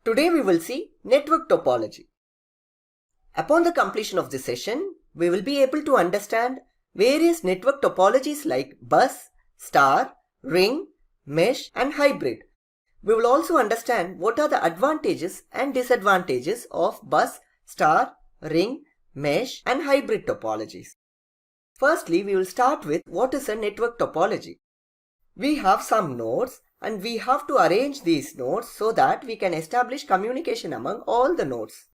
Today we will see network topology. Upon the completion of this session, we will be able to understand various network topologies like bus, star, ring, mesh and hybrid. We will also understand what are the advantages and disadvantages of bus, star, ring, mesh and hybrid topologies. Firstly, we will start with what is a network topology. We have some nodes and we have to arrange these nodes so that we can establish communication among all the nodes.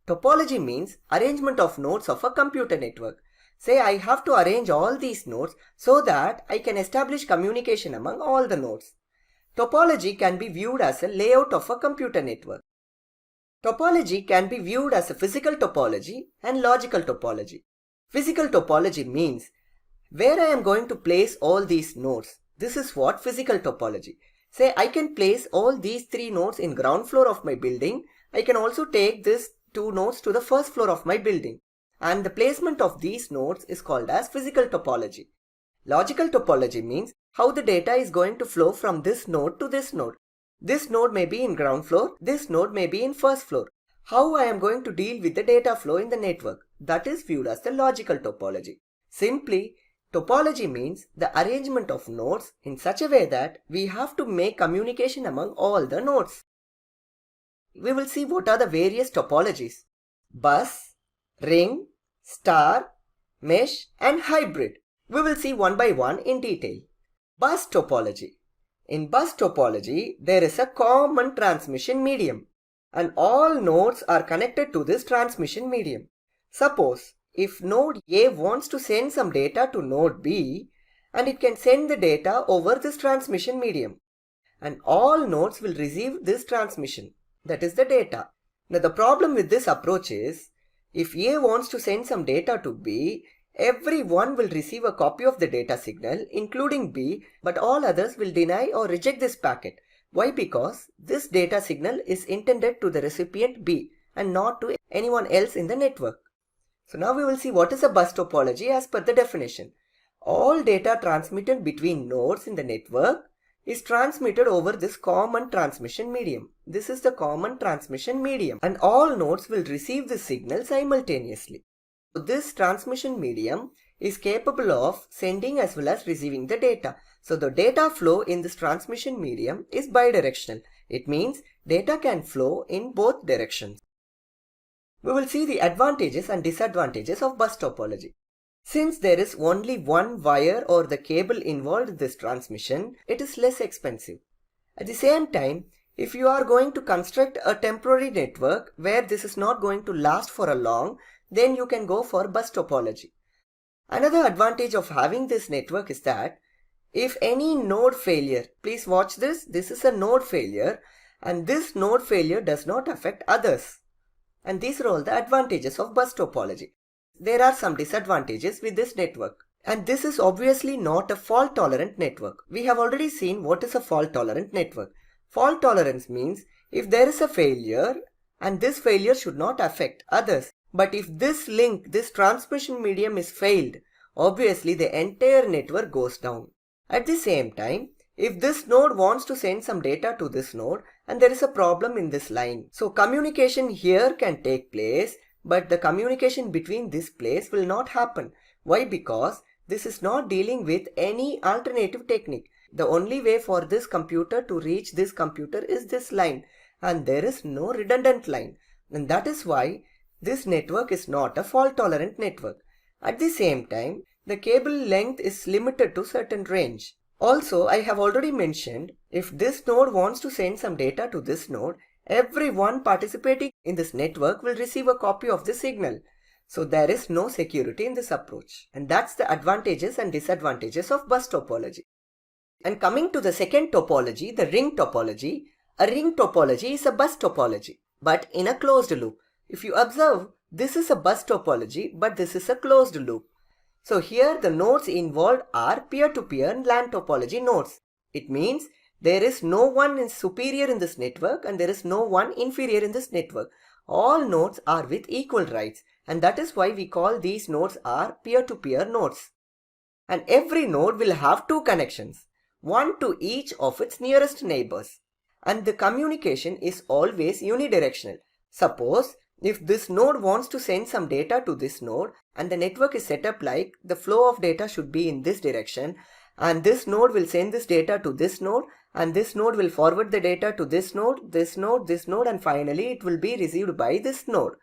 Topology means arrangement of nodes of a computer network. Say I have to arrange all these nodes so that I can establish communication among all the nodes. Topology can be viewed as a layout of a computer network. Topology can be viewed as a physical topology and logical topology. Physical topology means where I am going to place all these nodes. This is what physical topology. Say I can place all these 3 nodes in ground floor of my building. I can also take these 2 nodes to the first floor of my building. And the placement of these nodes is called as physical topology. Logical topology means how the data is going to flow from this node to this node. This node may be in ground floor, this node may be in first floor. How I am going to deal with the data flow in the network, that is viewed as the logical topology. Simply, topology means the arrangement of nodes in such a way that we have to make communication among all the nodes. We will see what are the various topologies: bus, ring, star, mesh and hybrid. We will see one by one in detail. Bus topology. In bus topology, there is a common transmission medium and all nodes are connected to this transmission medium. Suppose if node A wants to send some data to node B and it can send the data over this transmission medium and all nodes will receive this transmission, that is the data. Now the problem with this approach is if A wants to send some data to B, everyone will receive a copy of the data signal including B, but all others will deny or reject this packet. Why? Because this data signal is intended to the recipient B and not to anyone else in the network. So now we will see what is a bus topology as per the definition. All data transmitted between nodes in the network is transmitted over this common transmission medium. This is the common transmission medium and all nodes will receive this signal simultaneously. This transmission medium is capable of sending as well as receiving the data. So the data flow in this transmission medium is bidirectional. It means data can flow in both directions. We will see the advantages and disadvantages of bus topology. Since there is only one wire or the cable involved in this transmission, it is less expensive. At the same time, if you are going to construct a temporary network where this is not going to last for a long, then you can go for bus topology. Another advantage of having this network is that if any node failure, please watch this, this is a node failure and this node failure does not affect others. And these are all the advantages of bus topology. There are some disadvantages with this network. And this is obviously not a fault tolerant network. We have already seen what is a fault tolerant network. Fault tolerance means if there is a failure and this failure should not affect others. But if this link, this transmission medium is failed, obviously the entire network goes down. At the same time, if this node wants to send some data to this node and there is a problem in this line, so communication here can take place, but the communication between this place will not happen. Why? Because this is not dealing with any alternative technique. The only way for this computer to reach this computer is this line and there is no redundant line. And that is why this network is not a fault tolerant network. At the same time, the cable length is limited to certain range. Also, I have already mentioned if this node wants to send some data to this node, everyone participating in this network will receive a copy of the signal. So there is no security in this approach. And that's the advantages and disadvantages of bus topology. And coming to the second topology, the ring topology, a ring topology is a bus topology, but in a closed loop. If you observe, this is a bus topology, but this is a closed loop. So here the nodes involved are peer-to-peer LAN topology nodes. It means there is no one is superior in this network and there is no one inferior in this network. All nodes are with equal rights and that is why we call these nodes are peer-to-peer nodes. And every node will have 2 connections, one to each of its nearest neighbors. and the communication is always unidirectional. Suppose if this node wants to send some data to this node and the network is set up like the flow of data should be in this direction, and this node will send this data to this node and this node will forward the data to this node, this node, this node, and finally it will be received by this node.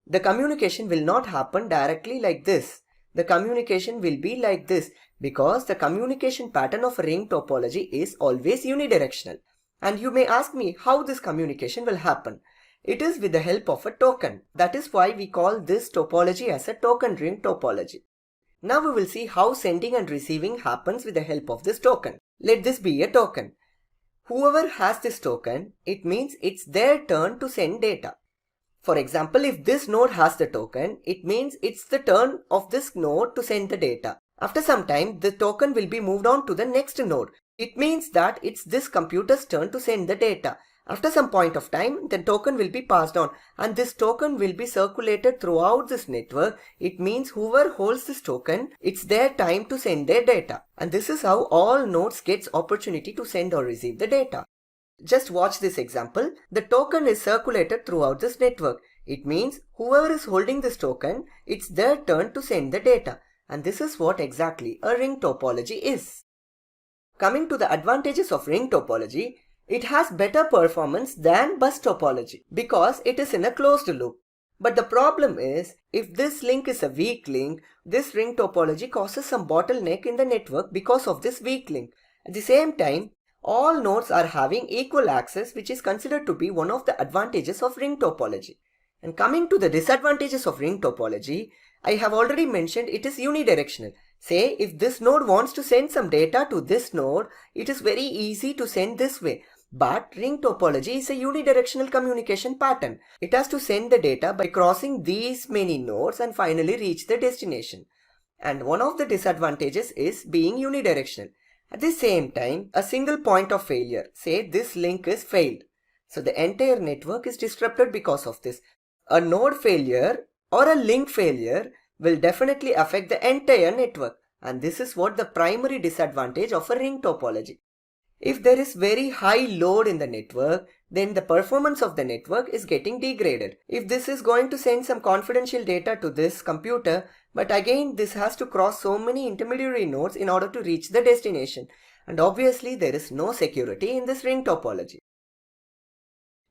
The communication will not happen directly like this. The communication will be like this because the communication pattern of a ring topology is always unidirectional. And you may ask me how this communication will happen. It is with the help of a token. That is why we call this topology as a token ring topology. Now we will see how sending and receiving happens with the help of this token. Let this be a token. Whoever has this token, it means it's their turn to send data. For example, if this node has the token, it means it's the turn of this node to send the data. After some time, the token will be moved on to the next node. It means that it's this computer's turn to send the data. After some point of time, the token will be passed on and this token will be circulated throughout this network. It means whoever holds this token, it's their time to send their data. And this is how all nodes gets opportunity to send or receive the data. Just watch this example. The token is circulated throughout this network. It means whoever is holding this token, it's their turn to send the data. And this is what exactly a ring topology is. Coming to the advantages of ring topology, it has better performance than bus topology because it is in a closed loop. But the problem is, if this link is a weak link, this ring topology causes some bottleneck in the network because of this weak link. At the same time, all nodes are having equal access, which is considered to be one of the advantages of ring topology. And coming to the disadvantages of ring topology, I have already mentioned it is unidirectional. Say if this node wants to send some data to this node, it is very easy to send this way. But ring topology is a unidirectional communication pattern. It has to send the data by crossing these many nodes and finally reach the destination. And one of the disadvantages is being unidirectional. At the same time, a single point of failure, say this link is failed. So the entire network is disrupted because of this. A node failure or a link failure will definitely affect the entire network. And this is what the primary disadvantage of a ring topology. If there is very high load in the network, then the performance of the network is getting degraded. If this is going to send some confidential data to this computer, but again this has to cross so many intermediary nodes in order to reach the destination. And obviously there is no security in this ring topology.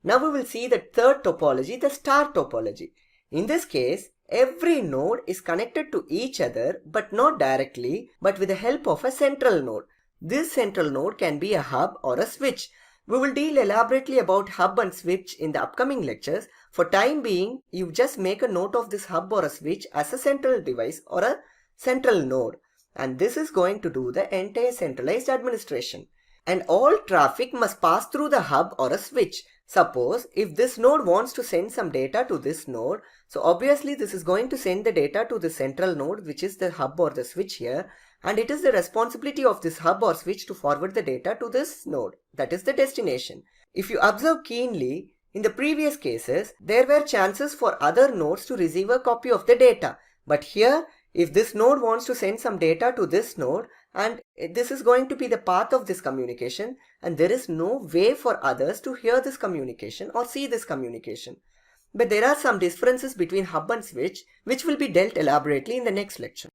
Now we will see the third topology, the star topology. In this case, every node is connected to each other but not directly, but with the help of a central node. This central node can be a hub or a switch. We will deal elaborately about hub and switch in the upcoming lectures. For time being, you just make a note of this hub or a switch as a central device or a central node. And this is going to do the entire centralized administration. And all traffic must pass through the hub or a switch. Suppose if this node wants to send some data to this node, so obviously this is going to send the data to the central node, which is the hub or the switch here. And it is the responsibility of this hub or switch to forward the data to this node, that is the destination. If you observe keenly, in the previous cases, there were chances for other nodes to receive a copy of the data. But here, if this node wants to send some data to this node, and this is going to be the path of this communication, and there is no way for others to hear this communication or see this communication. But there are some differences between hub and switch, which will be dealt elaborately in the next lecture.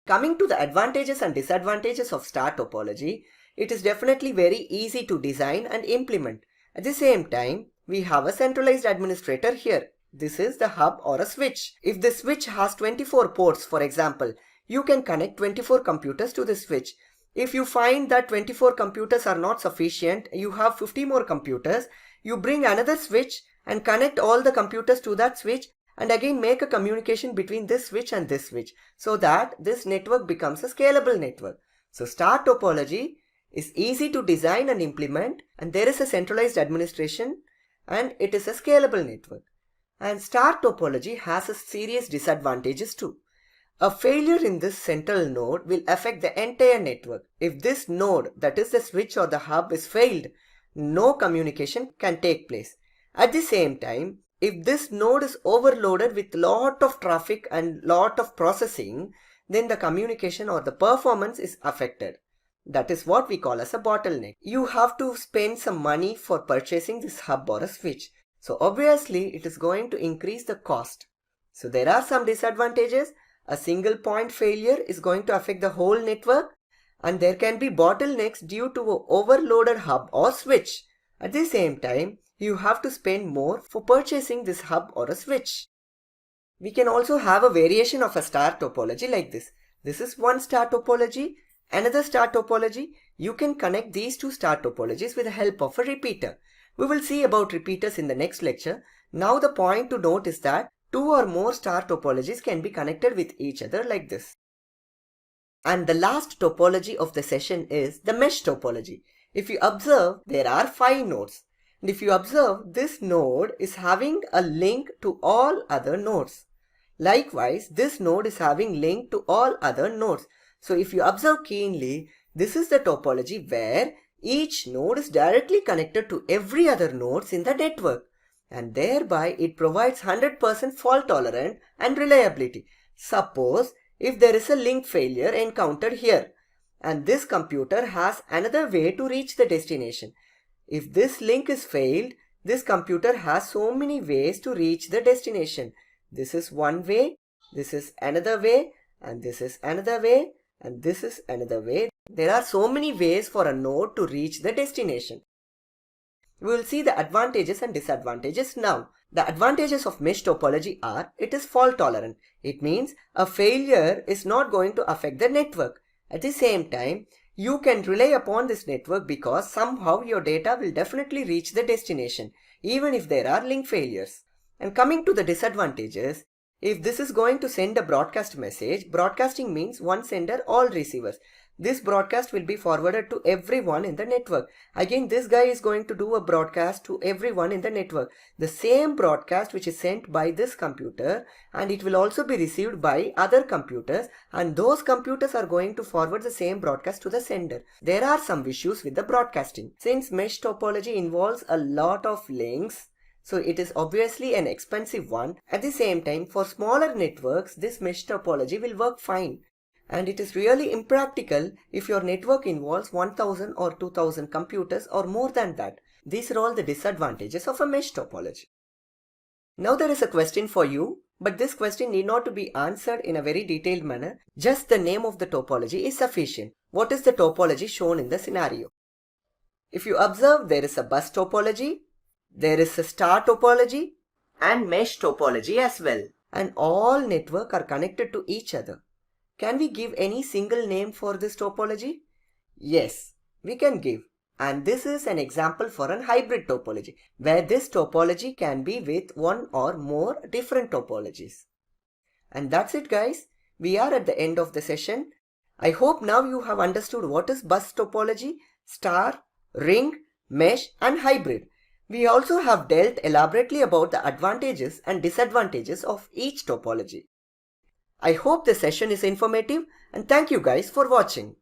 Coming to the advantages and disadvantages of star topology, it is definitely very easy to design and implement. At the same time, we have a centralized administrator here. This is the hub or a switch. If the switch has 24 ports, for example, you can connect 24 computers to the switch. If you find that 24 computers are not sufficient, you have 50 more computers, you bring another switch and connect all the computers to that switch and again make a communication between this switch and this switch so that this network becomes a scalable network. So star topology is easy to design and implement, and there is a centralized administration and it is a scalable network. And star topology has a serious disadvantages too. A failure in this central node will affect the entire network. If this node, that is the switch or the hub, is failed, no communication can take place. At the same time, if this node is overloaded with lot of traffic and lot of processing, then the communication or the performance is affected. That is what we call as a bottleneck. You have to spend some money for purchasing this hub or a switch. So obviously it is going to increase the cost. So there are some disadvantages. A single point failure is going to affect the whole network, and there can be bottlenecks due to an overloaded hub or switch. At the same time, you have to spend more for purchasing this hub or a switch. We can also have a variation of a star topology like this. This is one star topology, another star topology. You can connect these two star topologies with the help of a repeater. We will see about repeaters in the next lecture. Now the point to note is that two or more star topologies can be connected with each other like this. And the last topology of the session is the mesh topology. If you observe, there are 5 nodes. And if you observe, this node is having a link to all other nodes. Likewise, this node is having link to all other nodes. So if you observe keenly, this is the topology where each node is directly connected to every other nodes in the network. And thereby it provides 100% fault tolerant and reliability. Suppose if there is a link failure encountered here, and this computer has another way to reach the destination. If this link is failed, this computer has so many ways to reach the destination. This is one way, this is another way, and this is another way, and this is another way. There are so many ways for a node to reach the destination. We will see the advantages and disadvantages now. The advantages of mesh topology are, it is fault tolerant. It means a failure is not going to affect the network. At the same time, you can rely upon this network because somehow your data will definitely reach the destination, even if there are link failures. And coming to the disadvantages, if this is going to send a broadcast message, broadcasting means one sender, all receivers. This broadcast will be forwarded to everyone in the network. Again, this guy is going to do a broadcast to everyone in the network. The same broadcast which is sent by this computer, and it will also be received by other computers, and those computers are going to forward the same broadcast to the sender. There are some issues with the broadcasting. Since mesh topology involves a lot of links, so it is obviously an expensive one. At the same time, for smaller networks, this mesh topology will work fine. And it is really impractical if your network involves 1000 or 2000 computers or more than that. These are all the disadvantages of a mesh topology. Now there is a question for you, but this question need not to be answered in a very detailed manner. Just the name of the topology is sufficient. What is the topology shown in the scenario? If you observe, there is a bus topology, there is a star topology, and mesh topology as well. And all networks are connected to each other. Can we give any single name for this topology? Yes, we can give. And this is an example for a hybrid topology, where this topology can be with one or more different topologies. And that's it, guys. We are at the end of the session. I hope now you have understood what is bus topology, star, ring, mesh, and hybrid. We also have dealt elaborately about the advantages and disadvantages of each topology. I hope the session is informative, and thank you guys for watching.